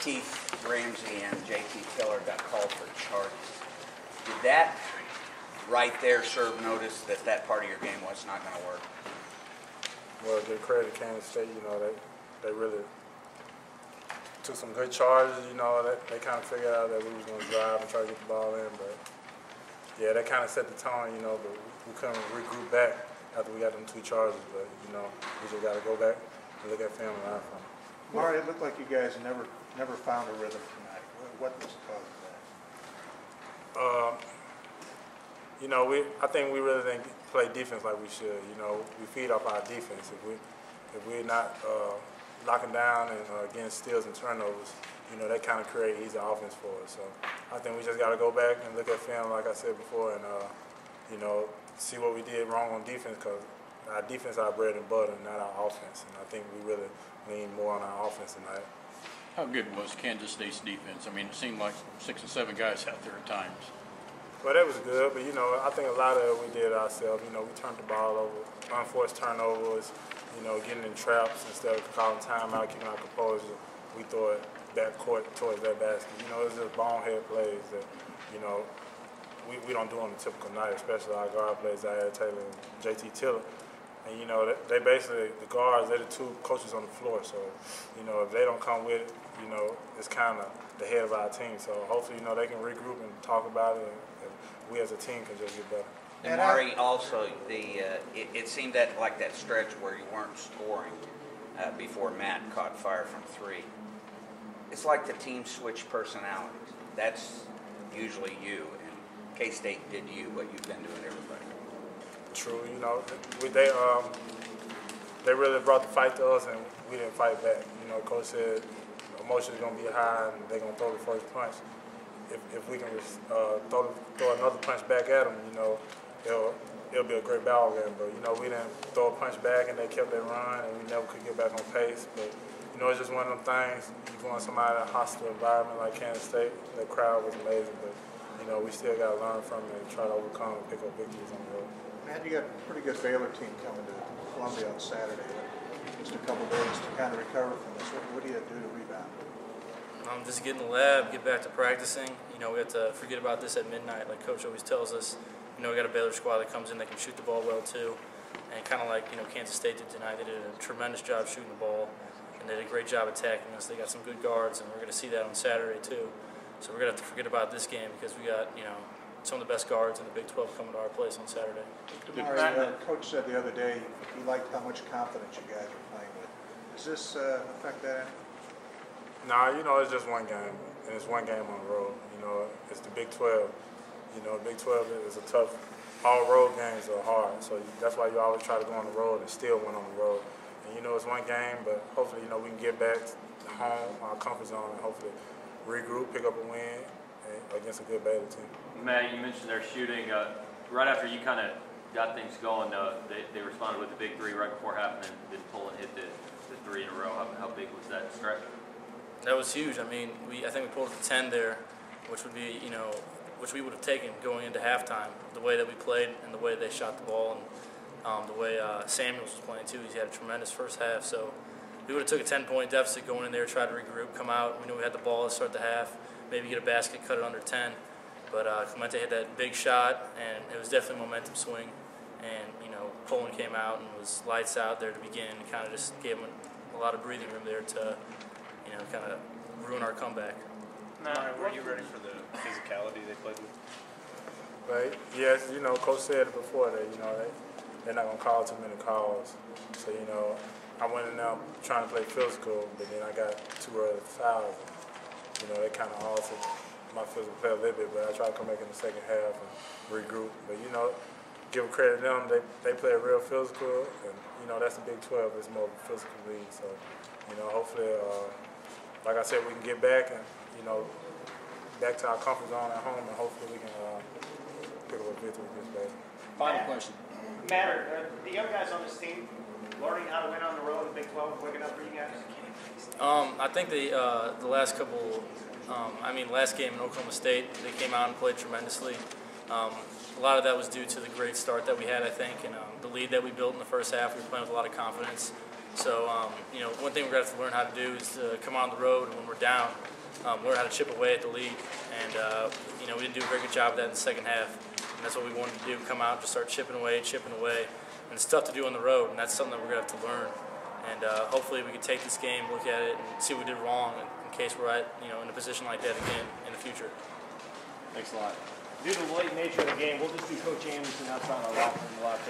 Keith Ramsey and J.T. Tiller got called for charges. Did that right there serve notice that that part of your game was not going to work? Well, give credit to Kansas State, they really took some good charges, they kind of figured out that we was going to drive and try to get the ball in, but yeah, that kind of set the tone, but we couldn't regroup back after we got them 2 charges, but, we just got to go back and look at film and learn from it. Maury, it looked like you guys never found a rhythm tonight. What was the cause of that? I think we really didn't play defense like we should. We feed off our defense. If we're not locking down and getting steals and turnovers, that kind of create easy offense for us. So I think we just got to go back and look at film, like I said before, and see what we did wrong on defense, because our defense is our bread and butter, not our offense. And I think we really lean more on our offense tonight. How good was Kansas State's defense? I mean, it seemed like 6 or 7 guys out there at times. Well, that was good, but, I think a lot of it we did ourselves. We turned the ball over, unforced turnovers, getting in traps instead of calling timeout, keeping our composure. We throw it that court towards that basket. It's just bonehead plays that, we don't do on a typical night, especially our guard plays, Zaire Taylor and J.T. Tiller. And, they basically, the guards, they're the 2 coaches on the floor. So, if they don't come with it, it's kind of the head of our team. So, hopefully, they can regroup and talk about it, and we as a team can just get better. And Maury, also, it seemed like that stretch where you weren't scoring before Matt caught fire from 3. It's like the team switched personalities. That's usually you, and K-State did you what you've been doing everybody. True, they really brought the fight to us, and we didn't fight back. Coach said emotion is going to be high, and they're going to throw the first punch. If we can throw another punch back at them, it'll be a great ball game. But we didn't throw a punch back, and they kept their run, and we never could get back on pace. But it's just one of them things. You go in somebody in a hostile environment like Kansas State, the crowd was amazing, but we still got to learn from it and try to overcome and pick up victories on the road. Matt, you got a pretty good Baylor team coming to Columbia on Saturday. Just a couple days to kind of recover from this. What do you do to rebound? Just get in the lab, get back to practicing. We have to forget about this at midnight, like Coach always tells us. We got a Baylor squad that comes in that can shoot the ball well too, and kind of like Kansas State did tonight. They did a tremendous job shooting the ball, and they did a great job attacking us. They got some good guards, and we're going to see that on Saturday too. So we're going to have to forget about this game because we got some of the best guards in the Big 12 coming to our place on Saturday. Coach said the other day he liked how much confidence you guys are playing with. Does this affect that? Nah, it's just one game, and it's one game on the road. It's the Big 12. Big 12 is a tough. All road games are hard, so that's why you always try to go on the road and still win on the road. And it's one game, but hopefully we can get back home, our comfort zone, and hopefully regroup, pick up a win against a good Baylor team. Matt, you mentioned their shooting. Right after you kind of got things going, they responded with the big 3 right before half, and then pull and hit the 3 in a row. How big was that stretch? That was huge. I think we pulled up to 10 there, which would be, which we would have taken going into halftime. The way that we played and the way they shot the ball, and the way Samuels was playing too. He had a tremendous first half. So we would have took a 10-point deficit going in there, tried to regroup, come out. We knew we had the ball to start the half, maybe get a basket, cut it under 10. But Clemente hit that big shot, and it was definitely a momentum swing. And Poland came out and was lights out there to begin. And kind of just gave them a lot of breathing room there to, kind of ruin our comeback. Were you ready for the physicality they played with? Right. Yes, Coach said it before that, they're not going to call too many calls. So, I went in there trying to play physical, but then I got 2 early fouls. They kind of altered my physical play a little bit, but I tried to come back in the second half and regroup. But, give credit to them. They play real physical, and, that's the Big 12. It's more of a physical league. So, hopefully, like I said, we can get back and, back to our comfort zone at home, and hopefully we can pick up a victory against Baylor. Final question. Matt, are the young guys on this team learning how to win on the road in the Big 12 quick enough for you guys? I think the last couple, last game in Oklahoma State, they came out and played tremendously. A lot of that was due to the great start that we had, I think, and the lead that we built in the first half. We were playing with a lot of confidence. So, you know, one thing we're going to have to learn how to do is to come on the road when we're down, learn how to chip away at the lead. And, you know, we didn't do a very good job of that in the second half. And that's what we wanted to do, come out and just start chipping away. And it's tough to do on the road, and that's something that we're going to have to learn. And hopefully we can take this game, look at it, and see what we did wrong in case we're in a position like that again in the future. Thanks a lot. Due to the late nature of the game, we'll just do Coach Anderson outside our locker room. A lot of